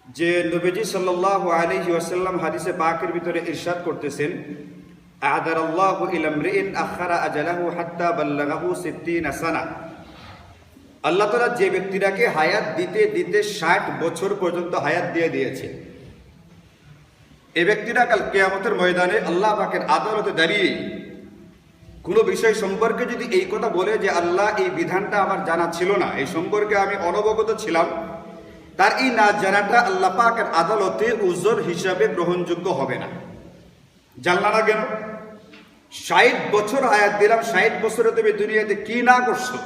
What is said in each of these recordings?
যে নবীজি সাল্লাল্লাহু আলাইহি ওয়াসাল্লাম হাদিসে পাকের ভিতরে ইরশাদ করতেছেন, আ'দারাল্লাহু ইলা ইমরিইন আখারা আজালাহু হাত্তা বাল্লাগাহু 60 সানা। আল্লাহ তাআলা যে ব্যক্তিটাকে হায়াত দিতে দিতে 60 বছর পর্যন্ত হায়াত দিয়ে দিয়েছে, এই ব্যক্তিটা কাল কিয়ামতের ময়দানে আল্লাহ পাকের আদালতে দাঁড়িয়ে কোনো বিষয় সম্পর্কে যদি এই কথা বলে যে আল্লাহ এই বিধানটা আমার জানা ছিল না, এই সম্পর্কে আমি অনবগত ছিলাম, তার এই না জানাটা আল্লাহ পাকের আদালতে উযর হিসাবে গ্রহণযোগ্য হবে না। জানলা না কেন? 60 বছর হায়াত দিলাম, 60 বছরে তুমি দুনিয়াতে কি না করছো?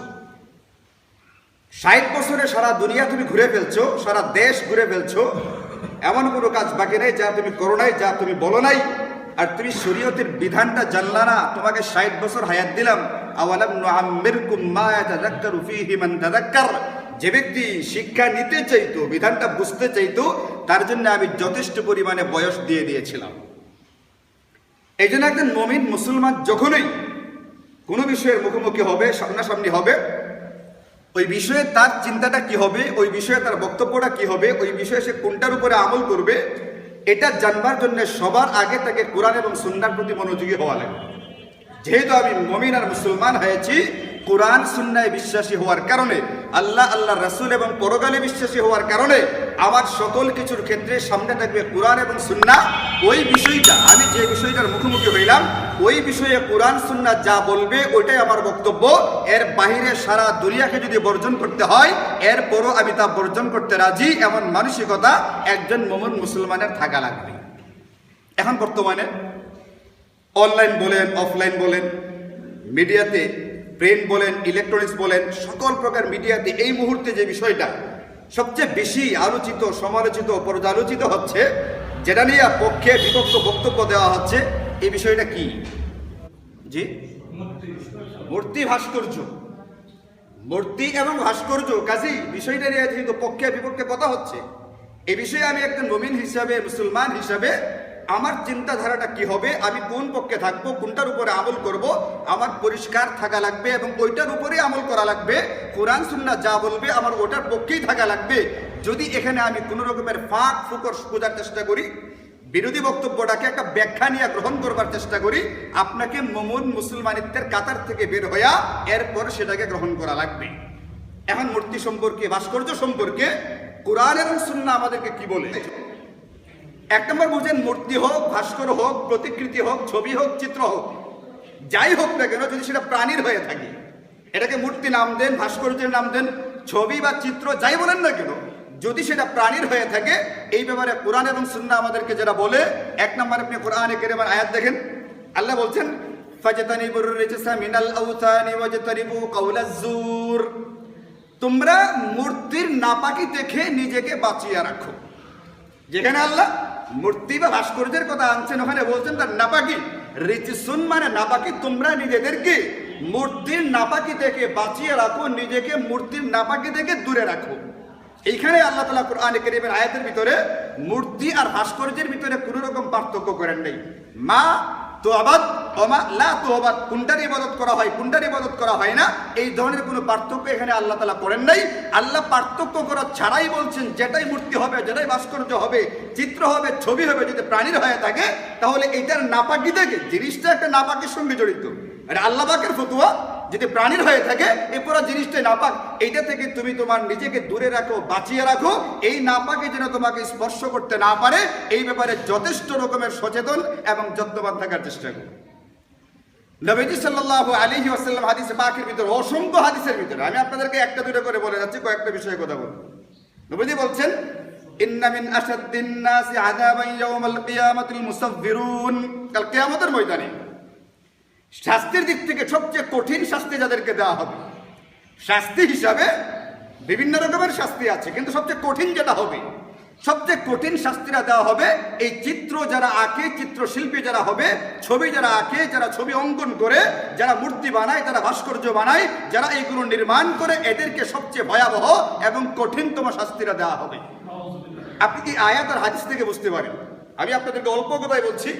60 বছরে সারা দুনিয়া তুমি ঘুরে ফেলছো, সারা দেশ ঘুরে ফেলছো, এমন কোনো কাজ বাকি নেই যা তুমি করো নাই, যা তুমি বলো নাই। আর তুমি শরীয়তের বিধানটা জানলা না, তোমাকে 60 বছর হায়াত দিলাম। আওয়ালাম নুআম্মিরকুম মা ইয়াতাযাক্কারু ফীহি মান তাযাক্কার। যে ব্যক্তি শিক্ষা নিতে চাইতো, বিধানটা বুঝতে চাইতো, তার জন্য আমি যথেষ্ট পরিমাণে বয়স দিয়ে দিয়েছিলাম। এই জন্য একজন মুমিন মুসলমান যখনই কোনো বিষয়ের মুখোমুখি হবে, সামনাসামনি হবে, ওই বিষয়ে তার চিন্তাটা কি হবে, ওই বিষয়ে তার বক্তব্যটা কি হবে, ওই বিষয়ে সে কোনটার উপরে আমল করবে, এটা জানবার জন্য সবার আগে তাকে কোরআন এবং সুন্নাহর প্রতি মনোযোগী হওয়া লাগবে। যেহেতু আমি মুমিন আর মুসলমান হয়েছি কোরআন সুন্নায় বিশ্বাসী হওয়ার কারণে, আল্লাহর রাসূল এবং পরকালে বিশ্বাসী হওয়ার কারণে, আমার সকল কিছুর ক্ষেত্রে সামনে থাকবে কোরআন এবং সুন্নাহ। ওই বিষয়টা, আমি যে বিষয়টার মুখোমুখি হইলাম, ওই বিষয়ে কোরআন সুন্নাহ যা বলবে ওইটাই আমার বক্তব্য। এর বাহিরে সারা দুনিয়াকে যদি বর্জন করতে হয়, এরপরও আমি তা বর্জন করতে রাজি, এমন মানসিকতা একজন মুমিন মুসলমানের থাকা লাগবে। এখন বর্তমানে অনলাইন বলেন, অফলাইন বলেন, মিডিয়াতে প্রিন্ট বলেন, ইলেকট্রনিক্স বলেন, সকল প্রকার মিডিয়াতে এই মুহূর্তে যে বিষয়টা সবচেয়ে বেশি আলোচিত, সমালোচিত, পর্যালোচিত হচ্ছে, যেটা নিয়ে পক্ষে বিপক্ষ বক্তব্য দেওয়া হচ্ছে, এই বিষয়টা কি? জি, মূর্তি ভাস্কর্য। মূর্তি এবং ভাস্কর্য, কাজী বিষয়টা নিয়ে যেহেতু পক্ষে বিপক্ষে কথা হচ্ছে, এই বিষয়ে আমি একজন মুমিন হিসাবে, মুসলমান হিসাবে আমার চিন্তাধারাটা কি হবে, আমি কোন পক্ষে থাকবো, কোনটার উপরে আমল করব, আমার পরিষ্কার থাকা লাগবে এবং ওইটার উপরেই আমল করা লাগবে। কোরআন সুন্নাহ যা বলবে আমার ওটার পক্ষেই থাকা লাগবে। যদি এখানে আমি কোনো রকমের ফাঁক ফুকর খোঁজার চেষ্টা করি, বিরোধী বক্তব্যটাকে একটা ব্যাখ্যা নিয়ে গ্রহণ করবার চেষ্টা করি, আপনাকে মুমিন মুসলমানিত্বের কাতার থেকে বের হইয়া এরপর সেটাকে গ্রহণ করা লাগবে। এখন মূর্তি সম্পর্কে, ভাস্কর্য সম্পর্কে কোরআন এবং সুন্নাহ আমাদেরকে কি বলে? এক নম্বর বুঝেন, মূর্তি হোক, ভাস্কর হোক, প্রতিকৃতি হোক, ছবি হোক, চিত্র হোক, যাই হোক না কেন, যদি সেটা প্রাণীর হয়ে থাকে, এটাকে মূর্তি নাম দেন, ভাস্কর্যের নাম দেন, ছবি বা চিত্র যাই বলেন না কেন, যদি সেটা প্রাণীর হয়ে থাকে, এই ব্যাপারে কোরআন এবং সুন্নাহ আমাদেরকে যেটা বলে, এক নম্বর আপনি কোরআনে কারীমের আয়াত দেখেন, আল্লাহ বলছেন, ফাজতানিবুর রিজসা মিনাল আওসানি ওয়াজতানিবু কাওলাজ জুর। তোমরা মূর্তির নাপাকি দেখে নিজেকে বাঁচিয়ে রাখো। যেখানে আল্লাহ মূর্তি বা ভাস্কর্যের কথা আনছেন, ওখানে বলছেন তার নাপাকি, রিজসুন মানে নাপাকি, তোমরা নিজেদেরকে মূর্তির নাপাকি থেকে বাঁচিয়ে রাখো, নিজেকে মূর্তির নাপাকি থেকে দূরে রাখো। এইখানে আল্লাহ তাআলা কোরআনে কারীমের আয়াতের ভিতরে মূর্তি আর ভাস্কর্যের ভিতরে কোনো রকম পার্থক্য করেন নাই। মা তুআবাদ ওমা লা তুআবাদ, কোনটার ইবাদত করা হয়, কোনটার ইবাদত করা হয় না, এই ধরনের কোনো পার্থক্য এখানে আল্লাহ তাআলা করেন নাই। আল্লাহ পার্থক্য করা ছাড়াই বলছেন, যেটাই মূর্তি হবে, যেটাই ভাস্কর্য হবে, চিত্র হবে, ছবি হবে, যদি প্রাণীর হয়ে থাকে, তাহলে এটার নাপাকি থেকে, জিনিসটা একটা নাপাকের সঙ্গে জড়িত, এটা আল্লাহ পাকের ফতোয়া। যদি প্রাণীর হয়ে থাকে, এই পুরো জিনিসটাই নাপাক, এইটা থেকে তুমি তোমার নিজেকে দূরে রাখো, বাঁচিয়ে রাখো, এই নাপাকে যেন তোমাকে স্পর্শ করতে না পারে, এই ব্যাপারে যথেষ্ট রকমের সচেতন এবং যত্নবান থাকার চেষ্টা করো। নবীজি সাল্লাল্লাহু আলাইহি ওয়াসাল্লাম হাদিসে পাকের ভিতরে, অসংখ্য হাদিসের ভিতরে, আমি আপনাদেরকে একটা দুটো করে বলে যাচ্ছি, কয়েকটা বিষয়ে কথা বলবো। নবীজি বলছেন, ইন্না মিন আশাদ্দিন নাসি আযাবান ইয়াউমাল কিয়ামাতিল মুসাফফিরুন। কাল কিয়ামতের ময়দানে শাস্তির দিক থেকে সবচেয়ে কঠিন শাস্তি যাদেরকে দেওয়া হবে, শাস্তি হিসাবে বিভিন্ন রকমের শাস্তি আছে, কিন্তু সবচেয়ে কঠিন যেটা হবে, সবচেয়ে কঠিন শাস্তিটা দেওয়া হবে এই চিত্র যারা আঁকে, চিত্রশিল্পী যারা হবে, ছবি যারা আঁকে, যারা ছবি অঙ্কন করে, যারা মূর্তি বানায়, যারা ভাস্কর্য বানায়, যারা এইগুলো নির্মাণ করে, এদেরকে সবচেয়ে ভয়াবহ এবং কঠিনতম শাস্তিটা দেওয়া হবে। আপনি কি আয়াত আর হাদিস থেকে বুঝতে পারেন? আমি আপনাদেরকে অল্প কথাই বলছি,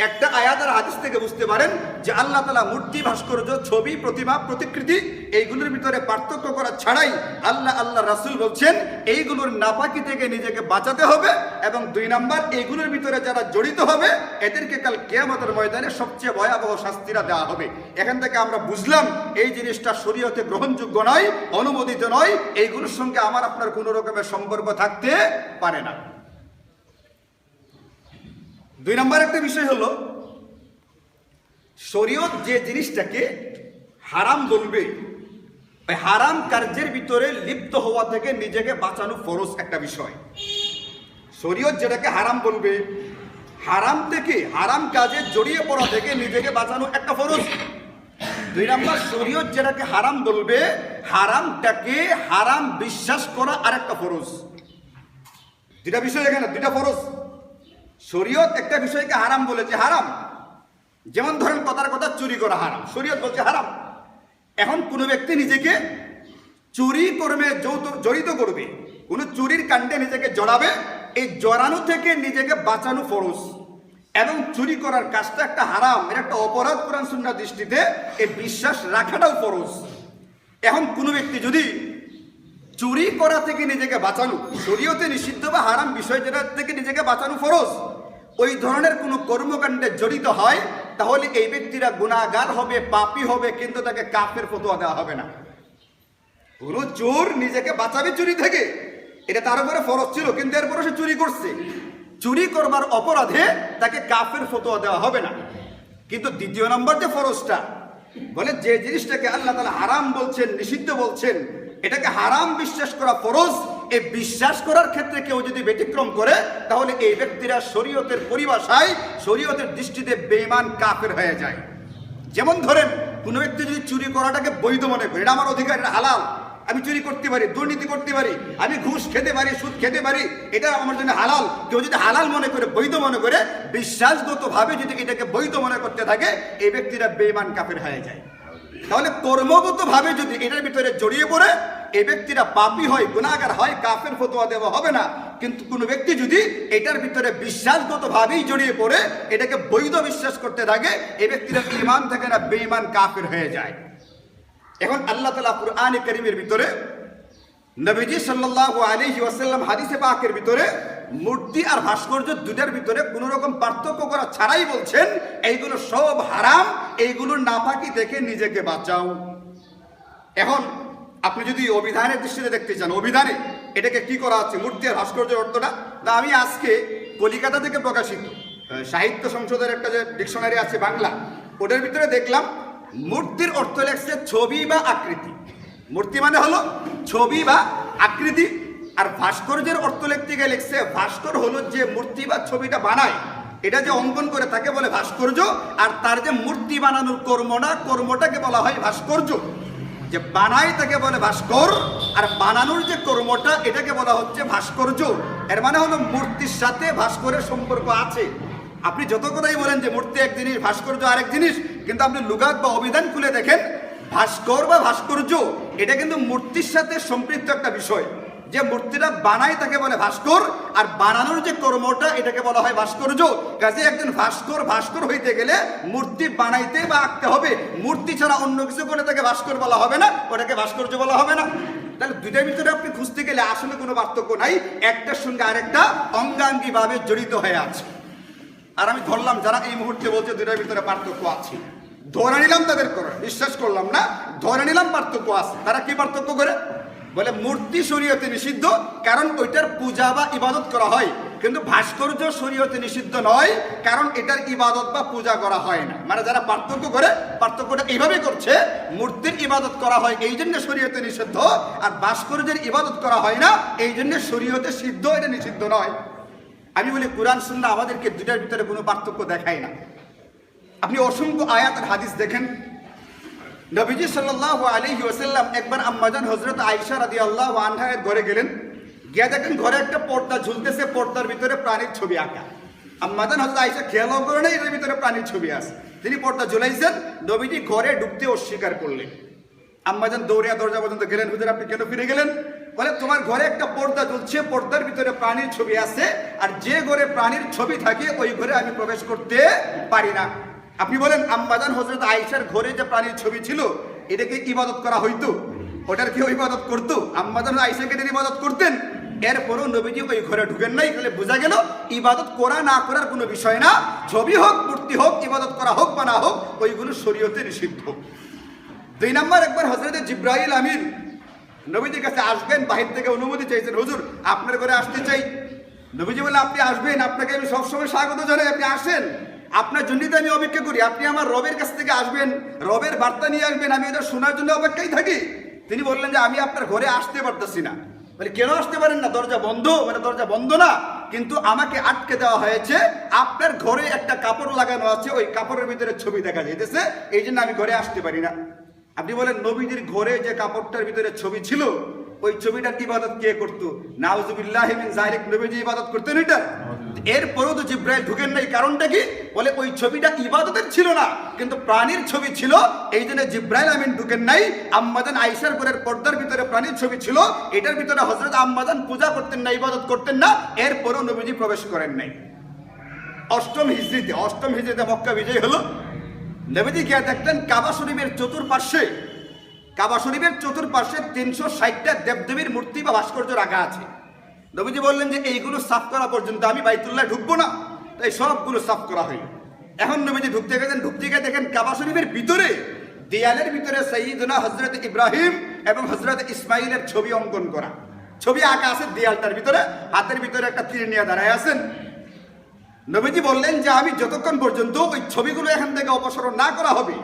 একটা আয়াত আর হাদিস থেকে বুঝতে পারেন যে আল্লাহ তাআলা মূর্তি, ভাস্কর্য, ছবি, প্রতিমা, প্রতিকৃতি এইগুলোর ভিতরে পার্থক্য করা ছাড়াই আল্লাহ রাসূল বলছেন এইগুলোর নাপাকি থেকে নিজেকে বাঁচাতে হবে, এবং 2 নাম্বার এইগুলোর ভিতরে যারা জড়িত হবে এদেরকে কাল কিয়ামতের ময়দানে সবচেয়ে ভয়াবহ শাস্তিরা দেওয়া হবে। এখান থেকে আমরা বুঝলাম এই জিনিসটা শরীয়তে গ্রহণযোগ্য নয়, অনুমোদিত নয়, এইগুলোর সঙ্গে আমার আপনার কোনো রকমের সম্পর্ক থাকতে পারে না। 2 নম্বর একটা বিষয় হলো শরীয়ত যে জিনিসটাকে হারাম বলবে ওই হারাম কার্যের ভিতরে লিপ্ত হওয়া থেকে নিজেকে বাঁচানো ফরজ একটা বিষয়। শরীয়ত যেটাকে হারাম বলবে, হারাম থেকে, হারাম কাজে জড়িয়ে পড়া থেকে নিজেকে বাঁচানো একটা ফরজ। 2 নম্বর শরীয়ত যেটাকে হারাম বলবে হারামটাকে হারাম বিশ্বাস করা আরেকটা ফরজ। 2টা বিষয় এখানে, 2টা ফরজ। শরীয়ত একটা বিষয়কে হারাম বলেছে, হারাম, যেমন ধরেন কথার কথা চুরি করা হারাম, শরীয়ত বলছে হারাম। এখন কোনো ব্যক্তি নিজেকে চুরি কর্মে জড়িত করবে, কোনো চুরির কাণ্ডে নিজেকে জড়াবে, এই জড়ানো থেকে নিজেকে বাঁচানো ফরজ, এবং চুরি করার কাজটা একটা হারাম, এর একটা অপরাধ কোরআন সুন্নাহ দৃষ্টিতে, এই বিশ্বাস রাখাটাও ফরজ। এখন কোনো ব্যক্তি যদি চুরি করা থেকে নিজেকে বাঁচানো, শরীয়তে নিষিদ্ধ বা হারাম বিষয় যেটা থেকে নিজেকে বাঁচানো ফরজ, ওই ধরনের কোনো কর্মকাণ্ডে জড়িত হয়, তাহলে এই ব্যক্তিরা গুনাহগার হবে, পাপী হবে, কিন্তু তাকে কাফের ফতোয়া দেওয়া হবে না। কোনো চোর নিজেকে বাঁচাবে চুরি থেকে, এটা তার উপরে ফরজ ছিল, কিন্তু এরপরে সে চুরি করছে, চুরি করবার অপরাধে তাকে কাফের ফতোয়া দেওয়া হবে না। কিন্তু 2 নম্বর যে ফরজটা বলে, যে জিনিসটাকে আল্লাহ তাআলা হারাম বলছেন, নিষিদ্ধ বলছেন, এটাকে হারাম বিশ্বাস করা ফরজ। এই বিশ্বাস করার ক্ষেত্রে কেউ যদি ব্যতিক্রম করে তাহলে এই ব্যক্তিরা শরীয়তের পরিভাষায়, শরীয়তের দৃষ্টিতে বেঈমান, কাফের হয়ে যায়। যেমন ধরেন কোনো ব্যক্তি যদি চুরি করাটাকে বৈধ মনে করে, এটা আমার অধিকার, এটা হালাল, আমি চুরি করতে পারি, দুর্নীতি করতে পারি, আমি ঘুষ খেতে পারি, সুদ খেতে পারি, এটা আমার জন্য হালাল, কেউ যদি হালাল মনে করে, বৈধ মনে করে, বিশ্বাসগতভাবে যদি এটাকে বৈধ মনে করতে থাকে, এই ব্যক্তিরা বেঈমান, কাফের হয়ে যায়। তাহলে কর্মগতভাবে যদি এটার ভিতরে জড়িয়ে পড়ে এই ব্যক্তিরা পাপী হয়, গুনাহগার হয়, কাফের ফতোয়া দেওয়া হবে না। কিন্তু কোনো ব্যক্তি যদি এটার ভিতরে বিশ্বাসগতভাবেই জড়িয়ে পড়ে, এটাকে বৈধ বিশ্বাস করতে থাকে, এই ব্যক্তিরা ঈমান থাকে না, বেঈমান, কাফের হয়ে যায়। এখন আল্লাহ তাআলা কুরআনে কারীমের ভিতরে, নবীজি সাল্লাল্লাহু আলাইহি ওয়াসাল্লাম হাদিসে পাকের ভিতরে মূর্তি আর ভাস্কর্য 2টার ভিতরে কোনো রকম পার্থক্য করা ছাড়াই বলছেন এইগুলো সব হারাম, এইগুলোর নাপাকি দেখে নিজেকে বাঁচাও। এখন আপনি যদি অভিধানের দৃষ্টিতে দেখতে চান, অভিধানে এটাকে কি করা আছে, মূর্তি আর ভাস্কর্যের অর্থটা, তা আমি আজকে কলিকাতা থেকে প্রকাশিত সাহিত্য সংসদের একটা যে ডিকশনারি আছে বাংলা, ওটার ভিতরে দেখলাম মূর্তির অর্থ লেখছে ছবি বা আকৃতি। মূর্তি মানে হলো ছবি বা আকৃতি, আর ভাস্কর্যের অর্থ লিখতে গিয়ে লিখছে ভাস্কর হলো যে মূর্তি বা ছবিটা বানায়, এটা যে অঙ্কন করে তাকে বলে ভাস্কর্য, আর তার যে মূর্তি বানানোর কর্মটাকে বলা হয় ভাস্কর্য। যে বানায় তাকে বলে ভাস্কর, আর বানানোর যে কর্মটা এটাকে বলা হচ্ছে ভাস্কর্য। এর মানে হলো মূর্তির সাথে ভাস্করের সম্পর্ক আছে। আপনি যত কথাই বলেন যে মূর্তি এক জিনিস, ভাস্কর্য আরেক জিনিস, কিন্তু আপনি লুগাত বা অভিধান খুলে দেখেন, ভাস্কর বা ভাস্কর্য এটা কিন্তু মূর্তির সাথে সম্পৃক্ত একটা বিষয়। যে মূর্তিটা বানায় তাকে বলে ভাস্কর, আর বানানোর যে কর্মটা এটাকে বলা হয় ভাস্কর্য। কাজে একজন ভাস্কর হইতে গেলে মূর্তি বানাইতে বা আঁকতে হবে, মূর্তি ছাড়া অন্য কিছু করে তাকে ভাস্কর বলা হবে না, ওটাকে ভাস্কর্য বলা হবে না। তাহলে 2টার ভিতরে আপনি খুঁজতে গেলে আসলে কোনো পার্থক্য নাই, একটার সঙ্গে আরেকটা অঙ্গাঙ্গি ভাবে জড়িত হয়ে আছে। আর আমি ধরলাম যারা এই মুহূর্তে বলছে 2টার ভিতরে পার্থক্য আছে, ধরে নিলাম তাদের করে, বিশ্বাস করলাম না, ধরে নিলাম পার্থক্য আছে। তারা কি পার্থক্য করে? বলে মূর্তি শরীয়তে নিষিদ্ধ, কারণ ওইটার পূজা বা ইবাদত করা হয়, কিন্তু ভাস্কর্য শরীয়তে নিষিদ্ধ নয়, কারণ এটার ইবাদত বা পূজা করা হয় না। মানে যারা পার্থক্য করে, পার্থক্যটা এইভাবে করছে, মূর্তির ইবাদত করা হয় এই জন্য শরীয়তে নিষিদ্ধ, আর ভাস্কর্যের ইবাদত করা হয় না এই জন্য শরীয়তে সিদ্ধ, এটা নিষিদ্ধ নয়। আমি বলি কোরআন সুন্নাহ আমাদেরকে 2টার ভিতরে কোনো পার্থক্য দেখায় না। আপনি অসংখ্য আয়াত আর হাদিস দেখেন, নবীজি সাল্লাল্লাহু আলাইহি ওয়াসাল্লাম একবার আম্মাজান হযরত আয়েশা রাদিয়াল্লাহু আনহা এর ঘরে গেলেন, গিয়ে দেখেন ঘরে একটা পর্দা ঝুলতেছে, পর্দার ভিতরে প্রাণীর ছবি আঁকা। আম্মাজান হযরত আয়েশা খেয়ালও করে না এর ভিতরে প্রাণীর ছবি আছে, তিনি পর্দা ঝুলাইছেন, নবীজি ঘরে ঢুকতে অস্বীকার করলেন। আম্মাজান দৌড়িয়া দরজা পর্যন্ত গেলেন, হুজুর আপনি কেন ফিরে গেলেন? বলে তোমার ঘরে একটা পর্দা ঝুলছে, পর্দার ভিতরে প্রাণীর ছবি আছে, আর যে ঘরে প্রাণীর ছবি থাকে ওই ঘরে আমি প্রবেশ করতে পারি না। আপনি বলেন আম্মাজান হযরত আয়েশার ঘরে যে প্রাণীর ছবি ছিল এটাকে ইবাদত করা হইতো? ওটার কেউ ইবাদত করতো? আম্মাজান আয়েশাকে এটার ইবাদত করতেন? এরপরও নবীজি ওই ঘরে ঢুকেন নাই। তাহলে বোঝা গেল ইবাদত করা না করার কোনো বিষয় না। ছবি হোক, মূর্তি হোক, ইবাদত করা হোক বা না হোক, ওইগুলো শরীয়তে নিষিদ্ধ। 2 নম্বর, একবার হযরত জিবরাইল আমিন নবীজির কাছে আসবেন, বাহির থেকে অনুমতি চাইছেন, হুজুর আপনার ঘরে আসতে চাই। নবীজি বলে আপনি আসবেন, আপনাকে আমি সবসময় স্বাগত জানাই, আপনি আসেন, আপনার জন্যই তো আমি অপেক্ষা করি। আপনি আমার রবের কাছ থেকে আসবেন, রবের বার্তা নিয়ে আসবেন, আমি এটা শোনার জন্য অপেক্ষায় থাকি। তিনি বললেন যে আমি আপনার ঘরে আসতে পারতেছি না। বলে কেন আসতে পারেন না? দরজা বন্ধ। মানে দরজা বন্ধ না, কিন্তু আমাকে আটকে দেওয়া হয়েছে। আপনার ঘরে একটা কাপড় লাগানো আছে, ওই কাপড়ের ভিতরে ছবি দেখা যাইতেছে, এই জন্য আমি ঘরে আসতে পারি না। আপনি বলেন নবীজির ঘরে যে কাপড়টার ভিতরে ছবি ছিল ওই ছবিটার ইবাদত কে করতো? নাউজুবিল্লাহ মিন যালিক, নবীজি ইবাদত করতেন এটা? এরপরও তো জিবরাইল ঢুকেন নাই, কারণটা কি? বলে ওই ছবিটা ইবাদতের ছিল না, কিন্তু প্রাণীর ছবি ছিল, এই জন্য জিবরাইল আমিন ঢুকেন নাই। আম্মাজান আয়েশার ঘরের পর্দার ভিতরে প্রাণীর ছবি ছিল, এটার ভিতরে হযরত আম্মাজান পূজা করতেন না, ইবাদত করতেন না, এরপরও নবীজি প্রবেশ করেন নাই। অষ্টম হিজরিতে মক্কা বিজয় হলো। নবীজি গিয়ে দেখলেন কাবা শরীফের চতুর্পার্শ্বে 360টা দেবদেবীর মূর্তি বা ভাস্কর্য রাখা আছে। নবীজি বললেন যে এইগুলো সাফ করা পর্যন্ত আমি বাইতুল্লাহ ঢুকবো না, তাই সবগুলো সাফ করা হইল। এখন নবীজি ঢুকতে গিয়ে দেখেন কাবা শরীফের ভিতরে দেয়ালের ভিতরে সাইয়্যিদুনা হযরত ইব্রাহিম এবং হযরত ইসমাইলের ছবি অঙ্কন করা, ছবি আঁকা আছে দেয়ালটার ভিতরে, হাতের ভিতরে একটা তীর নিয়ে দাঁড়ায় আছেন। নবীজি বললেন যে আমি যতক্ষণ পর্যন্ত ওই ছবিগুলো এখান থেকে অপসারণ না করা হবে,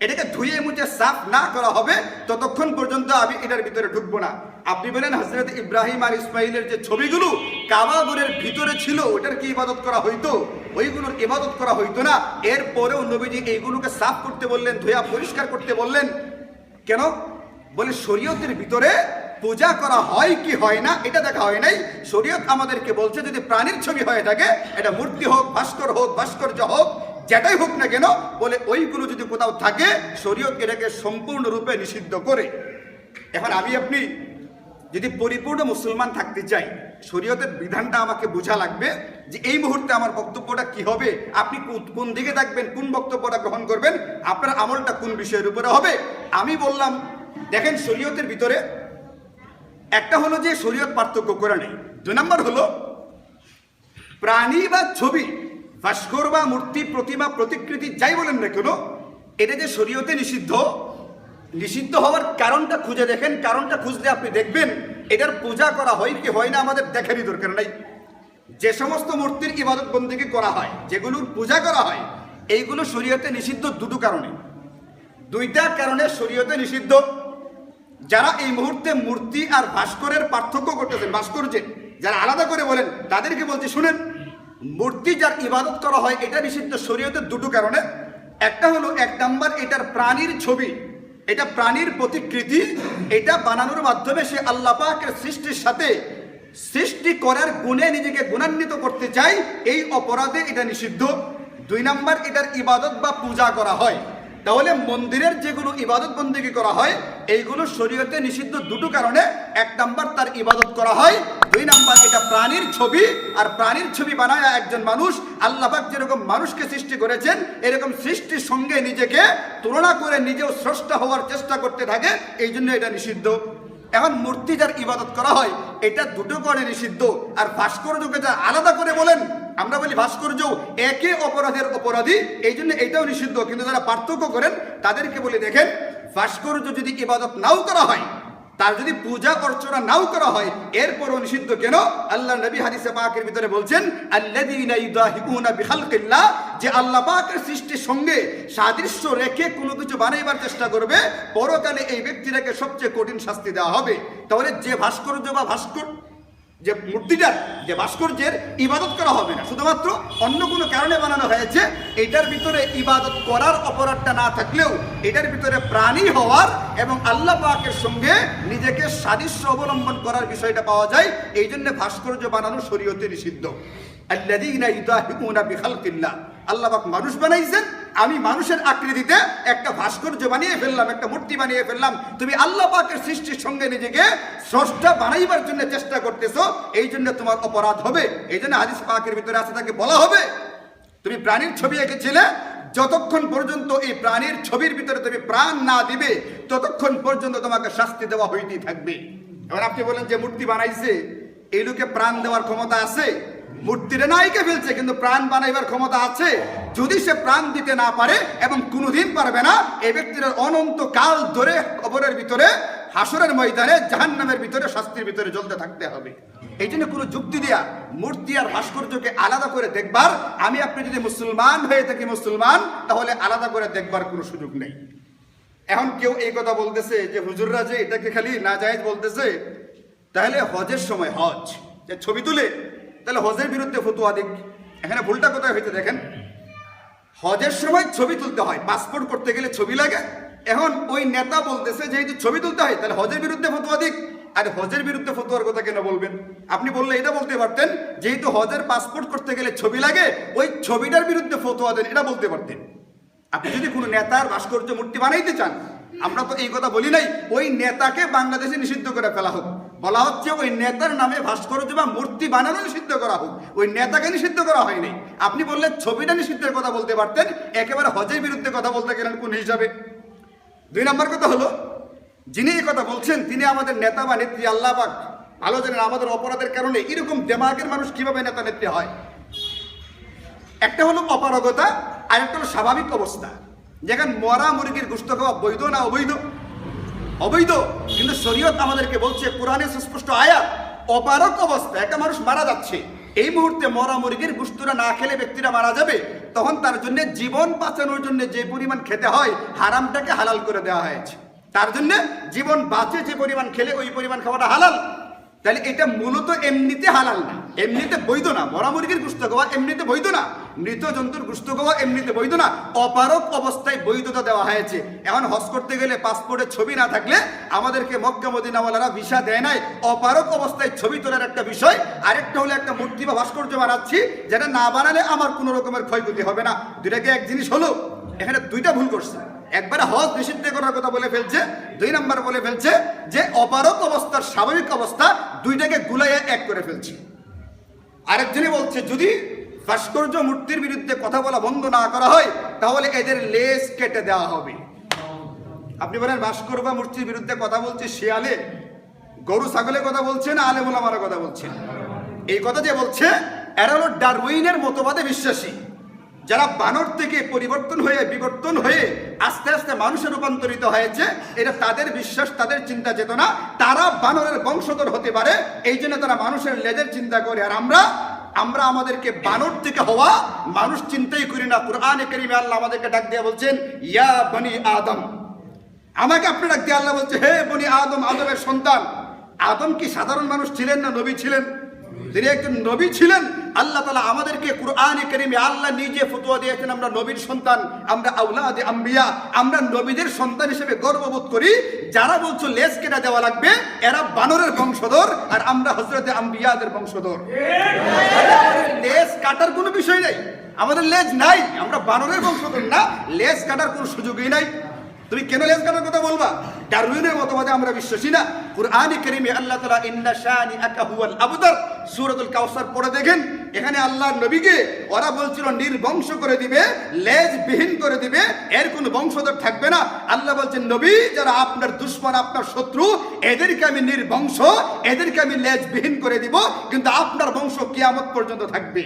এটাকে ধুয়ে মুছে সাফ না করা হবে, ততক্ষণ পর্যন্ত আমি এটার ভিতরে ঢুকবো না। আপনি বলেন হযরত ইব্রাহিম আর ইসমাইলের যে ছবিগুলো কাবা ঘরের ভিতরে ছিল, ওটার কি ইবাদত করা হইতো? ওইগুলোর ইবাদত করা হইতো না। এরপরেও নবীজি এইগুলোকে সাফ করতে বললেন, ধুয়া পরিষ্কার করতে বললেন। কেন? বলে শরীয়তের ভিতরে পূজা করা হয় কি হয় না এটা দেখা হয় নাই। শরীয়ত আমাদেরকে বলছে যদি প্রাণীর ছবি হয়ে থাকে, এটা মূর্তি হোক, ভাস্কর্য হোক, যেটাই হোক না কেন, বলে ওইগুলো যদি কোথাও থাকে শরীয়ত এটাকে সম্পূর্ণরূপে নিষিদ্ধ করে। এখন আমি আপনি যদি পরিপূর্ণ মুসলমান থাকতে চাই, শরীয়তের বিধানটা আমাকে বোঝা লাগবে যে এই মুহূর্তে আমার বক্তব্যটা কি হবে, আপনি কোন দিকে থাকবেন, কোন বক্তব্যটা গ্রহণ করবেন, আপনার আমলটা কোন বিষয়ের উপরে হবে। আমি বললাম দেখেন শরীয়তের ভিতরে একটা হলো যে শরীয়ত পার্থক্য করে নেই। 2 নম্বর হলো প্রাণী বা ছবি, ভাস্কর বা মূর্তি, প্রতিমা, প্রতিকৃতি যাই বলেন না কেন, এটা যে শরীয়তে নিষিদ্ধ হওয়ার কারণটা খুঁজে দেখেন। কারণটা খুঁজলে আপনি দেখবেন এটার পূজা করা হয় কি হয় না আমাদের দেখারই দরকার নাই। যে সমস্ত মূর্তির ইবাদত বন্দেগী করা হয়, যেগুলোর পূজা করা হয়, এইগুলো শরীয়তে নিষিদ্ধ দুইটা কারণে শরীয়তে নিষিদ্ধ। যারা এই মুহূর্তে মূর্তি আর ভাস্করের পার্থক্য করতেছেন, ভাস্কর্যের যারা আলাদা করে বলেন, তাদেরকে বলছি শুনেন, মূর্তি যার ইবাদত করা হয় এটা নিষিদ্ধ শরীয়তের 2টো কারণে। একটা হলো 1 নম্বর এটার প্রাণীর ছবি, এটা প্রাণীর প্রতিকৃতি, এটা বানানোর মাধ্যমে সে আল্লাহ পাকের সৃষ্টির সাথে সৃষ্টি করার গুণে নিজেকে গুণান্বিত করতে চায়, এই অপরাধে এটা নিষিদ্ধ। 2 নম্বর এটার ইবাদত বা পূজা করা হয়। তাহলে মন্দিরের যেগুলো ইবাদত বন্দেগী করা হয় এইগুলো শরীয়তে নিষিদ্ধ 2টো কারণে। 1 নম্বর তার ইবাদত করা হয়, 2 নম্বর এটা প্রাণীর ছবি। আর প্রাণীর ছবি বানায় একজন মানুষ, আল্লাহ পাক যেরকম মানুষকে সৃষ্টি করেছেন এরকম সৃষ্টির সঙ্গে নিজেকে তুলনা করে নিজেও স্রষ্টা হওয়ার চেষ্টা করতে থাকে, এই জন্য এটা নিষিদ্ধ। এখন মূর্তি যার ইবাদত করা হয় এটা 2টো কারণে নিষিদ্ধ। আর ভাস্কর্যকে যা আলাদা করে বলেন, আমরা বলি ভাস্কর্য একই অপরাধের অপরাধী, এই জন্য এটাও নিষিদ্ধ। কিন্তু যারা পার্থক্য করেন তাদেরকে বলে দেখেন, ভাস্কর্য যদি ইবাদত নাও করা হয়, তার যদি পূজা অর্চনা নাও করা হয়, এরপরও নিষিদ্ধ। কেন? আল্লাহ নবী হাদিসে পাকের ভিতরে বলছেন আল্লাযীনা ইউদাহিউনা বিখালকিল্লাহ, যে আল্লাহ পাকের সৃষ্টির সঙ্গে সাদৃশ্য রেখে কোনো কিছু বানাইবার চেষ্টা করবে, পরকালে এই ব্যক্তিটাকে সবচেয়ে কঠিন শাস্তি দেওয়া হবে। তাহলে যে ভাস্কর্য বা যে মূর্তিটার যে ভাস্কর্যের ইবাদত করা হবে না, শুধুমাত্র অন্য কোনো কারণে বানানো হয়েছে, এটার ভিতরে ইবাদত করার অপরাধটা না থাকলেও এটার ভিতরে প্রাণী হওয়ার এবং আল্লাহ পাকের সঙ্গে নিজেকে সাদৃশ্য অবলম্বন করার বিষয়টা পাওয়া যায়। এই জন্য ভাস্কর্য বানানো শরীয়তে নিষিদ্ধ। আল্লাযীনা ইউদাহিউনা বিখালকিল্লাহ, আল্লাহ পাক মানুষ বানাইছেন, আমি মানুষের আকৃতিতে একটা ভাস্কর্য বানিয়ে ফেললাম, একটা মূর্তি বানিয়ে ফেললাম। তুমি আল্লাহ পাকের সৃষ্টির সঙ্গে নিজেকে স্রষ্টা বানাইবার জন্য চেষ্টা করতেছো, এই জন্য তোমার অপরাধ হবে। এই জন্য হাদিস পাকের ভিতরে আছে, তাকে বলা হবে তুমি প্রাণীর ছবি এঁকেছিলে, যতক্ষণ পর্যন্ত এই প্রাণীর ছবির ভিতরে তুমি প্রাণ না দিবে ততক্ষণ পর্যন্ত তোমাকে শাস্তি দেওয়া হইতেই থাকবে। এবার আপনি বলেন যে মূর্তি বানাইছে, এই লোকে প্রাণ দেওয়ার ক্ষমতা আছে? মূর্তিটা না এঁকে ফেলছে, কিন্তু প্রাণ বানাইবার ক্ষমতা আছে। যদি সে প্রাণ দিতে না পারে এবং কোনোদিন পারবে না, এই ব্যক্তির অনন্ত কাল ধরে কবরের ভিতরে, হাসরের ময়দানে, জাহান্নামের ভিতরে, শাস্তির ভিতরে জ্বলতে থাকতে হবে। এই জন্য কোনো যুক্তি দেয়া মূর্তি আর ভাস্কর্যকে আলাদা করে দেখবার, আমি আপনি যদি মুসলমান হয়ে থাকি মুসলমান, তাহলে আলাদা করে দেখবার কোনো সুযোগ নেই। এখন কেউ এই কথা বলতেছে যে হুজুররা যে এটাকে খালি নাজায়েজ বলতেছে, তাহলে হজের সময় হজ যে ছবি তুলে, তাহলে হজের বিরুদ্ধে ফতোয়া দিক। এখানে ভুলটা কোথায় হয়েছে দেখেন, হজের সময় ছবি তুলতে হয়, পাসপোর্ট করতে গেলে ছবি লাগে। এখন ওই নেতা বলতেছে যেহেতু ছবি তুলতে হয়, তাহলে হজের বিরুদ্ধে ফতোয়া দিক। আর হজের বিরুদ্ধে ফতোয়ার কথা কেন বলবেন? আপনি বললে এটা বলতে পারতেন, যেহেতু হজের পাসপোর্ট করতে গেলে ছবি লাগে, ওই ছবিটার বিরুদ্ধে ফতোয়া দেন, এটা বলতে পারতেন। আপনি যদি কোনো নেতার ভাস্কর্য মূর্তি বানাইতে চান, আমরা তো এই কথা বলি নাই ওই নেতাকে বাংলাদেশে নিষিদ্ধ করে ফেলা হোক, বলা হচ্ছে ওই নেতার নামে ভাস্কর্য বা মূর্তি বানানো নিষিদ্ধ করা হোক, ওই নেতাকে নিষিদ্ধ করা হয়নি। আপনি বললে ছবিটা নিষিদ্ধের কথা বলতে পারতেন, একেবারে হজের বিরুদ্ধে কথা বলতে গেলেন কোন হিসাবে? 2 নম্বর কথা হলো, যিনি এই কথা বলছেন তিনি আমাদের নেতা বা নেত্রী। আল্লাহ পাক ভালো জানেন আমাদের অপরাধের কারণে এরকম দেমাগের মানুষ কিভাবে নেতা নেত্রী হয়। একটা হলো অপারগতা, আর একটা হলো স্বাভাবিক অবস্থা। যেখানে মরা মুরগির গোশত খাওয়া বৈধ না অবৈধ? অবৈধ। কিন্তু শরীয়ত আমাদেরকে বলছে, কোরআনে সুস্পষ্ট আয়াত, অপারগ অবস্থা একটা মানুষ মারা যাচ্ছে, এই মুহূর্তে মরা মুরগির গোশতটা না খেলে ব্যক্তিরা মারা যাবে, তখন তার জন্য জীবন বাঁচানোর জন্য যে পরিমাণ খেতে হয়, হারামটাকে হালাল করে দেওয়া হয়েছে। তার জন্য জীবন বাঁচে যে পরিমাণ খেলে ওই পরিমাণ খাওয়াটা হালাল। তাহলে এটা মূলত এমনিতে হালাল না, এমনিতে বৈধ না। মরা মুরগির গোশত খাওয়া এমনিতে বৈধ না, মৃত জন্তুর গোশত খাওয়া এমনিতে বৈধ না, অপারগ অবস্থায় বৈধতা দেওয়া হয়েছে। এখন হজ করতে গেলে পাসপোর্টে ছবি না থাকলে আমাদেরকে মক্কা মদিনাওয়ালারা ভিসা দেয় নাই। অপারগ অবস্থায় ছবি তোলার একটা বিষয়, আরেকটা হলো একটা মূর্তি বা ভাস্কর্য বানাচ্ছি, যেটা না বানালে আমার কোনো রকমের ক্ষয়ক্ষতি হবে না। দুটাকে এক জিনিস হলো, এখানে দুইটা ভুল করছে। একবারে হজ নিষিদ্ধ করার কথা বলে ফেলছে, 2 নম্বর বলে ফেলছে যে অপারগ অবস্থার স্বাভাবিক অবস্থা, দুইটাকে গুলাইয়া এক করে ফেলছে। আরেকজনই বলছে যদি ভাস্কর্য মূর্তির বিরুদ্ধে কথা বলা বন্ধ না করা হয়, তাহলে এদের লেজ কেটে দেওয়া হবে। আপনি বলেন ভাস্কর বা মূর্তির বিরুদ্ধে কথা বলছে শিয়ালে, গরু ছাগলের কথা বলছে না আলেম ওলামার কথা বলছে? এই কথা যে বলছে এরা হলো ডারউইনের মতবাদে বিশ্বাসী, যারা বানর থেকে পরিবর্তন হয়ে বিবর্তন হয়ে আস্তে আস্তে মানুষে রূপান্তরিত হয়েছে। এটা তাদের বিশ্বাস, তাদের চিন্তা চেতনা, তারা বানরের বংশধর হতে পারে, এই জন্য তারা মানুষের লেজের চিন্তা করে। আর আমরা আমাদেরকে বানর থেকে হওয়া মানুষ চিন্তাই করি না। কুরআনে কারীমে আল্লাহ আমাদেরকে ডাক দিয়ে বলছেন, ইয়া বনি আদম, আমাকে আপনি ডাক দিয়ে আল্লাহ বলছে, হে বনি আদম, আদমের সন্তান। আদম কি সাধারণ মানুষ ছিলেন না নবী ছিলেন? তিনি একজন নবী ছিলেন। আল্লাহ তাআলা আমাদেরকে কুরআনে কারীমে আল্লাহ নিজে ফতোয়া দিয়েছেন, আমরা নবীর সন্তান, আমরা আওলাদে আম্বিয়া, আমরা নবীদের সন্তান হিসেবে গর্ববোধ করি। যারা বলছো লেজ কেটে দেওয়া লাগবে, এরা বানরের বংশধর, আর আমরা হযরতে আম্বিয়াদের বংশধর। লেজ কাটার কোনো বিষয় নেই, আমাদের লেজ নাই, আমরা বানরের বংশধর না, লেজ কাটার কোনো সুযোগই নাই। তুমি কেন লেজ কাটার কথা বলবা? ডারউইনের মতবাদে আমরা বিশ্বাসী না। কুরআনে কারীমে আল্লাহ তাআলা ইন্না শানিআকা হুয়াল আবতার সূরাতুল কাউসার পড়ে দেখেন, এখানে আল্লাহর নবীকে ওরা বলছিল নির্বংশ করে দিবে, লেজ বিহীন করে দিবে, এর কোনো বংশধর থাকবে না। আল্লাহ বলছেন, নবী যারা আপনার দুশমন, আপনার শত্রু, এদেরকে আমি নির্বংশ, এদেরকে আমি লেজ বিহীন করে দিব, কিন্তু আপনার বংশ কিয়ামত পর্যন্ত থাকবে।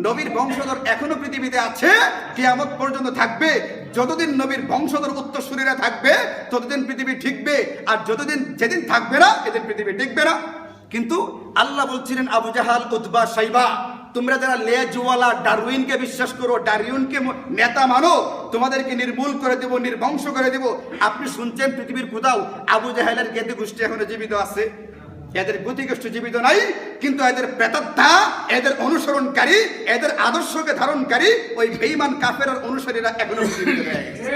নবীর বংশধর এখনো পৃথিবীতে আছে, কিয়ামত পর্যন্ত থাকবে। যতদিন নবীর বংশধর উত্তরসূরীরা থাকবে ততদিন পৃথিবী ঠিকবে, আর যেদিন থাকবে না এদিন পৃথিবী টিকবে না। কিন্তু আল্লাহ বলছিলেন, আবু জাহাল, উতবা, শাইবা, তোমরা যারা লেজওয়ালা ডারউইনকে বিশ্বাস করো, ডারউইনকে নেতা মানো, তোমাদেরকে নির্মূল করে দেব, নির্বংশ করে দেব। আপনি শুনছেন পৃথিবীর কোথাও আবু জাহেলের জ্ঞাতি গোষ্ঠী এখনো জীবিত আছে? এদের গতিগোষ্ঠী জীবিত নাই, কিন্তু এদের প্রেতাত্মা, এদের অনুসরণকারী, এদের আদর্শকে ধারণকারী ওই বেঈমান কাফেরের অনুসারীরা এখনো জীবিত রয়ে গেছে।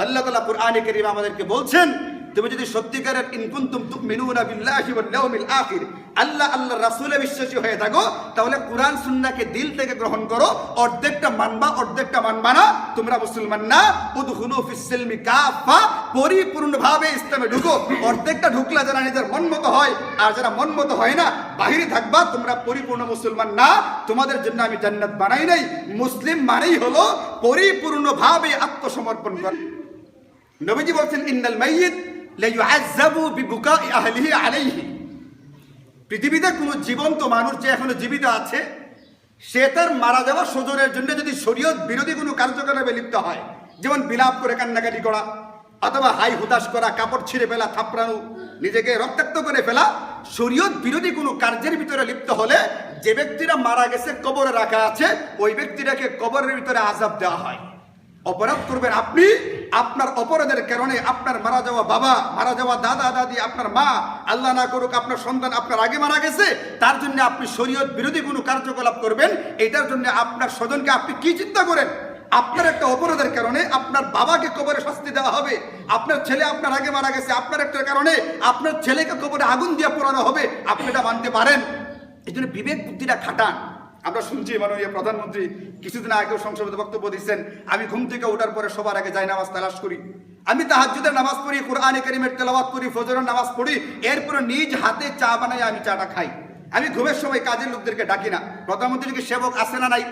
আল্লাহ তাআলা কুরআনে কারীমে আমাদেরকে বলছেন তুমি যদি সত্যিকারের ইন কুনতুম তুমিনুনা বিল্লাহি ওয়াল ইয়াউমিল আখির আল্লাহর রাসূলে বিশ্বাসী হয়ে থাকো, তাহলে কোরআন সুন্নাহকে দিল থেকে গ্রহণ করো। অর্ধেকটা মানবা, অর্ধেকটা মানবা না। তোমরা মুসলমান না। উদখুলু ফিস সিলমি কাফা, পরিপূর্ণভাবে ইসলামে ঢুকো। অর্ধেকটা ঢুকলা যারা নিজের মন মতো হয়, আর যারা মন মতো হয় না বাহিরে থাকবা, তোমরা পরিপূর্ণ মুসলমান না। তোমাদের জন্য আমি জান্নাত বানাই নাই। মুসলিম মানেই হলো পরিপূর্ণভাবে আত্মসমর্পণ করা। নবীজি বলছেন ইন্নাল মাইয়িত লা ইউআযাবু বিবুকাই আহলিহি আলাইহি। পৃথিবীতে কোনো জীবন্ত মানুষ যে এখনো জীবিত আছে, সে তার মারা যাওয়া স্বজনের জন্য যদি শরীয়ত বিরোধী কোনো কার্যকলাপে লিপ্ত হয়, যেমন বিলাপ করে কান্নাকাটি করা, অথবা হাই হুতাশ করা, কাপড় ছিঁড়ে ফেলা, থাপড়ানো, নিজেকে রক্তাক্ত করে ফেলা, শরীয়ত বিরোধী কোনো কার্যের ভিতরে লিপ্ত হলে যে ব্যক্তিরা মারা গেছে কবরে রাখা আছে, ওই ব্যক্তিটাকে কবরের ভিতরে আযাব দেওয়া হয়। অপরাধ করবেন আপনি, আপনার অপরাধের কারণে আপনার মারা যাওয়া বাবা, মারা যাওয়া দাদা দাদি, আপনার মা, আল্লাহ না করুক আপনার সন্তান আপনার আগে মারা গেছে, তার জন্য আপনি শরীয়ত বিরোধী কোনো কার্যকলাপ করবেন। এটার জন্য আপনার স্বজনকে আপনি কি চিন্তা করেন? আপনার একটা অপরাধের কারণে আপনার বাবাকে কবরে শাস্তি দেওয়া হবে, আপনার ছেলে আপনার আগে মারা গেছে, আপনার একটা কারণে আপনার ছেলেকে কবরে আগুন দিয়ে পোড়ানো হবে। আপনি এটা মানতে পারেন? এই জন্য বিবেক বুদ্ধিটা খাটান। আমরা শুনছি মাননীয় প্রধানমন্ত্রী কিছুদিন আগেও সংসদে বক্তব্য দিচ্ছেন, আমি ঘুম থেকে ওঠার পরে সবার আগে যাই নামাজ তালাশ করি, আমি তাহাজ্জুদের নামাজ পড়ি, কোরআনে কারীমের তেলাওয়াত করি, ফজরের নামাজ পড়ি, এরপরে নিজ হাতে চা বানাই আমি চাটা খাই। আমি ঘুমের সময় কাজের লোকদেরকে ডাকি না। প্রধানমন্ত্রীর কি সেবক আছে না নাই?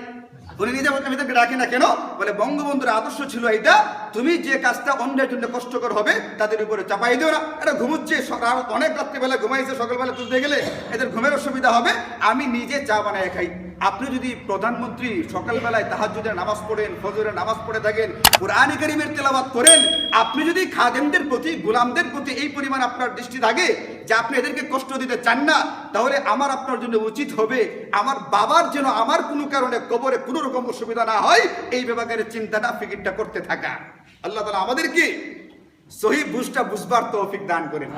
উনি নিজে বলতে আমি তাকে ডাকি না কেন? বলে বঙ্গবন্ধুর আদর্শ ছিল এইটা, তুমি যে কাজটা অন্যের জন্য কষ্টকর হবে তাদের উপরে চাপাই দিও না। এটা ঘুমুচ্ছে, অনেক রাত্রিবেলা ঘুমাইছে, সকালবেলা তুলতে গেলে এদের ঘুমের অসুবিধা হবে, আমি নিজে চা বানায় খাই। আপনি যদি প্রধানমন্ত্রী সকালবেলায় তাহাজ্জুদের নামাজ পড়েন, ফজরের নামাজ পড়ে থাকেন, কোরআন কারীমের তেলাওয়াত করেন, আপনি যদি খাদেমদের প্রতি, গোলামদের প্রতি এই পরিমাণ আপনার দৃষ্টি থাকে যে আপনি এদেরকে কষ্ট দিতে চান না, তাহলে আমার আপনার জন্য উচিত হবে আমার বাবার যেন আমার কোনো কারণে কবরে কোনো রকম অসুবিধা না হয়, এই ব্যাপারে চিন্তাটা ফিকিরটা করতে থাকা। আল্লাহ তাআলা আমাদেরকে সহিহ বুঝটা বুঝবার তৌফিক দান করেন।